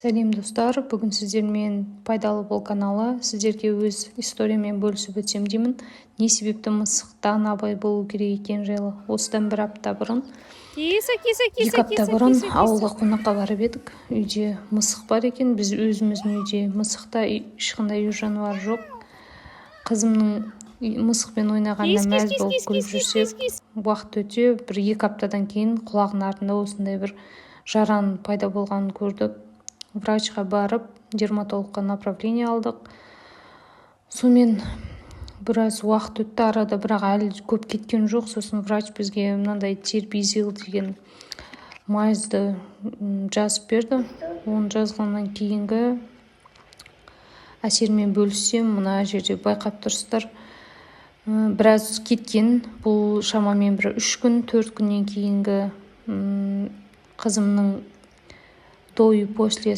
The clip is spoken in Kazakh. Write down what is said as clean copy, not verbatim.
Сәлем достар, бүгін сіздермен пайдалы бол каналы сіздерге өз историямен бөлісіп өтсем деймін. Не себепті мысықтан абай болу керек екен жайлы. Осыдан бір апта бұрын, екі апта бұрын ауылға қонаққа барып едік. Үйде мысық бар екен. Біз өзіміздің үйде мысықта ешқандай үй жануар жоқ. Қызымның мысықпен ойнағанына мәз болып күліп жүрсек, уақыт өте бір 2 аптадан кейін құлағының артында осындай бір жаран пайда болғанын көрдік. Врачқа барып, дерматологқа направление алдық. Сонымен біраз уақыт өтті арада, бірақ әлі көп кеткен жоқ. Сосын врач бізге мынандай тербизил деген майзды жазып берді. Оны жазғаннан кейінгі әсермен бөліссем, мына жерде байқап тұрсыздар. Біраз кеткен. Бұл шамамен бір 3 күн, 4 күннен кейінгі қызымның дойы после